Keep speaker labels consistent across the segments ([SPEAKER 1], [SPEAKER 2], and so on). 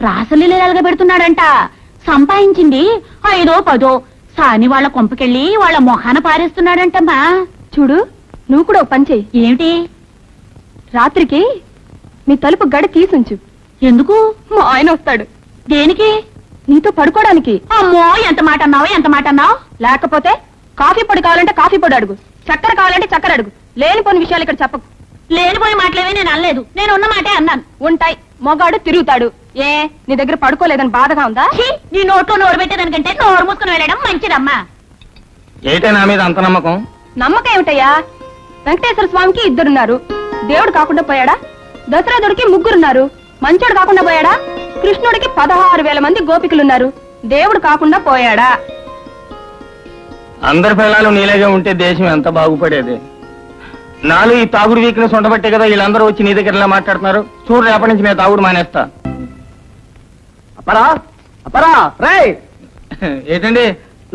[SPEAKER 1] రాసలీలగా పెడుతున్నాడంట. సంపాదించింది 5 10 సాని వాళ్ళ కొంపకెళ్ళి వాళ్ళ మొహాన పారేస్తున్నాడంటమ్మా.
[SPEAKER 2] చూడు, నువ్వు కూడా పని చెయ్యి.
[SPEAKER 1] ఏమిటి?
[SPEAKER 2] రాత్రికి నీ తలుపు గడి తీసుంచు.
[SPEAKER 1] ఎందుకు?
[SPEAKER 2] మా ఆయన వస్తాడు.
[SPEAKER 1] దేనికి?
[SPEAKER 2] నీతో పడుకోవడానికి.
[SPEAKER 1] అమ్మో, ఎంత మాట అన్నావు.
[SPEAKER 2] లేకపోతే కాఫీ పొడి కావాలంటే కాఫీ పొడి అడుగు, చక్కెర కావాలంటే చక్కెర అడుగు. లేనిపోని విషయాలు ఇక్కడ చెప్పకు.
[SPEAKER 1] లేనిపోయి మాటలేవి నేను అనలేదు. నేను ఉన్న మాటే అన్నాను.
[SPEAKER 2] ఉంటాయి, మొగాడు తిరుగుతాడు. ఏ నీ దగ్గర పడుకోలేదని బాధగా ఉందా?
[SPEAKER 1] నీ నోట్లో నోరు పెట్టేదానికంటే నోరు మూసుకుని వెళ్ళడం మంచిదమ్మా.
[SPEAKER 3] ఏంటే నా మీద అంత నమ్మకం?
[SPEAKER 2] నమ్మకం ఏమిటయ్యా? వెంకటేశ్వర స్వామికి 2 దేవుడు కాకుండా పోయాడా? దశరథుడికి 3 మంచోడు కాకుండా పోయాడా? కృష్ణుడికి 16,000 మంది గోపికలున్నారు. దేవుడు కాకుండా పోయాడా?
[SPEAKER 3] అందరి పిల్లలు నీలాగే ఉంటే దేశం ఎంత బాగుపడేది. నాలో ఈ తాగుడు వీక్నెస్ ఉండబట్టే కదా వీళ్ళందరూ వచ్చి నీ దగ్గర ఇలా మాట్లాడుతున్నారు. చూడు, రేపటి నుంచి నేను తాగుడు మానేస్తా.
[SPEAKER 4] అపరా రేయ్,
[SPEAKER 3] ఏంటండి?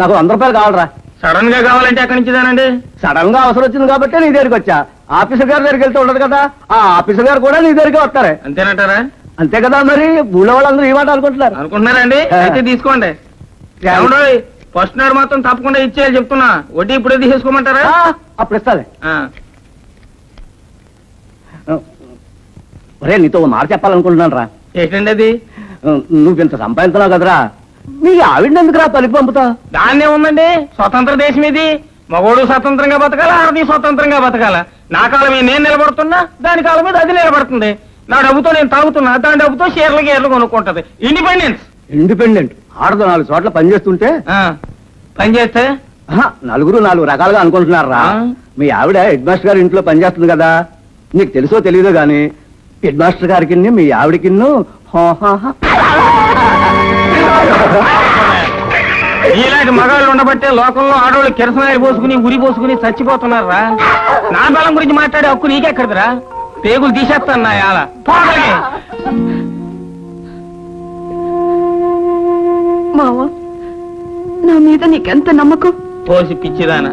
[SPEAKER 4] నాకు 100 రూపాయలు కావాలరా.
[SPEAKER 3] సడన్ గా కావాలంటే ఎక్కడి నుంచిదానండి?
[SPEAKER 4] సడన్ గా అవసరం వచ్చింది కాబట్టి నీ దగ్గరికి వచ్చా. ఆఫీసర్ గారి దగ్గరికి వెళ్తూ ఉండదు కదా, ఆ ఆఫీసర్ గారు కూడా నీ దగ్గరికి వస్తారే.
[SPEAKER 3] అంతేనంటారా?
[SPEAKER 4] అంతే కదా, మరి ఊళ్ళో వాళ్ళందరూ ఈ మాట అనుకుంటున్నారు.
[SPEAKER 3] అనుకుంటున్నారండి? అయితే తీసుకోండి. ఫస్ట్ నాడు మాత్రం తప్పకుండా ఇచ్చేయాలి చెప్తున్నా. వడ్డీ ఇప్పుడే తీసేసుకోమంటారా?
[SPEAKER 4] అప్పుడు ఇస్తాలే. ఒరే, నీతో ఓ మాట చెప్పాలనుకుంటున్నాను రా.
[SPEAKER 3] ఏంటండి అది?
[SPEAKER 4] నువ్వు ఇంత సంపాదించినావు కదరా, నీ ఆవిడ ఎందుకురా తలుపు పంపుతావు?
[SPEAKER 3] దాన్నే ఉందండి, స్వతంత్ర దేశం ఇది. మగోడు స్వతంత్రంగా బతకాల, ఆడది స్వతంత్రంగా బతకాల. నా కాలం మీద నేను నిలబడుతున్నా, దాని కాలం మీద అది నిలబడుతుంది. నా డబ్బుతో నేను తాగుతున్నా, దాని డబ్బుతో షేర్లు కొనుక్కుంటది.
[SPEAKER 4] ఇండిపెండెంట్ ఆడదు 4 చోట్ల పనిచేస్తుంటే
[SPEAKER 3] పని చేస్తే
[SPEAKER 4] నలుగురు 4 రకాలుగా అనుకుంటున్నారా. మీ ఆవిడ హెడ్ మాస్టర్ గారి ఇంట్లో పనిచేస్తుంది కదా, నీకు తెలుసో తెలియదో గాని హెడ్ మాస్టర్ గారికి మీ ఆవిడకి
[SPEAKER 3] ఇలాంటి మగాళ్ళు ఉండబట్టే లోకంలో ఆడవాళ్ళు కిరసనాయి పోసుకుని ఉరి పోసుకుని చచ్చిపోతున్నారా. నా బలం గురించి మాట్లాడే హక్కు నీకెక్కడదిరా? పేగులు తీసేస్తాను నా యాల.
[SPEAKER 2] మావా, నా మీద నీకెంత నమ్మకం?
[SPEAKER 3] పోసి పిచ్చిదానా,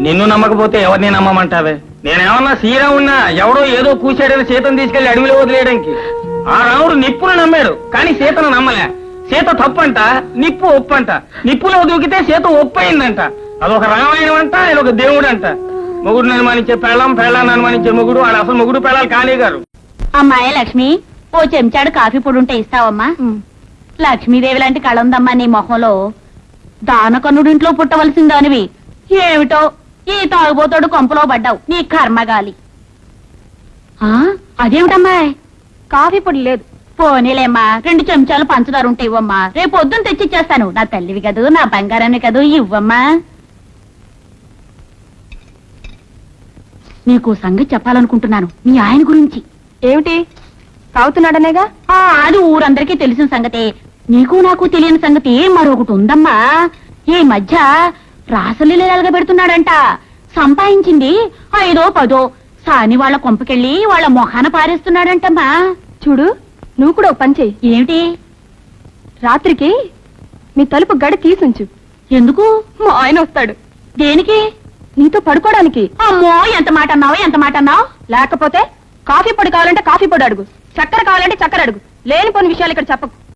[SPEAKER 3] నిన్ను నమ్మకపోతే ఎవరిని నమ్మమంటావే? నేనేమన్నా శ్రీరామున్నా ఎవడో ఏదో కూసాడని సీతను తీసుకెళ్లి అడవిలో వదిలేయడానికి. ఆ రాముడు నిప్పును నమ్మాడు, కానీ సీతను నమ్మలే. సీత తప్పంట, నిప్పు ఒప్పంట. నిప్పులో దూకితే సీత ఒప్పయిందంట. అదొక రామాయణం అంట, ఇదొక దేవుడు అంట. మొగుడుని అనుమానించే పెళ్ళాన్ని అనుమానించే మొగుడు, వాడు అసలు మొగుడు పెళ్ళాలు కానే గారు.
[SPEAKER 1] అమ్మాయి లక్ష్మి, ఓ చెంచాడు కాఫీ పొడి ఉంటే ఇస్తావమ్మా? లక్ష్మీదేవి లాంటి కళ ఉందమ్మా నీ మొహంలో. దానకన్నుడింట్లో పుట్టవలసిందానివి ఏమిటో ఈ తాగుబోతోడు కొంపలో పడ్డావు. నీ కర్మగాలి. అదేమిటమ్మాయి?
[SPEAKER 2] కాఫీ పొడి లేదు.
[SPEAKER 1] పోనీలేమ్మా, 2 చెంచాలు పంచదార ఉంటే ఇవ్వమ్మా. రేపు పొద్దున్న తెచ్చిచ్చేస్తాను. నా తల్లివి కదూ, నా బంగారాన్ని కదూ, ఇవ్వమ్మా. నీకు సంగతి చెప్పాలనుకుంటున్నాను, మీ ఆయన గురించి.
[SPEAKER 2] ఏమిటి? తాగుతున్నాడనేగా?
[SPEAKER 1] అది ఊరందరికీ తెలిసిన సంగతే. నీకు నాకు తెలియని సంగతి మరొకటి ఉందమ్మా. ఈ మధ్య రాసలీలగా పెడుతున్నాడంట. సంపాదించింది 5 10 సాని వాళ్ళ కొంపకెళ్ళి వాళ్ళ మొహాన పారేస్తున్నాడంటమ్మా.
[SPEAKER 2] చూడు, నువ్వు కూడా పని చెయ్యి.
[SPEAKER 1] ఏమిటి?
[SPEAKER 2] రాత్రికి నీ తలుపు గడి తీసుంచు.
[SPEAKER 1] ఎందుకు?
[SPEAKER 2] మా ఆయన వస్తాడు.
[SPEAKER 1] దేనికి?
[SPEAKER 2] నీతో పడుకోవడానికి.
[SPEAKER 1] అమ్మో, ఎంత మాట అన్నావు.
[SPEAKER 2] లేకపోతే కాఫీ పొడి కావాలంటే కాఫీ పొడి అడుగు, చక్కెర కావాలంటే చక్కెర అడుగు. లేనిపోని విషయాలు ఇక్కడ చెప్పకు.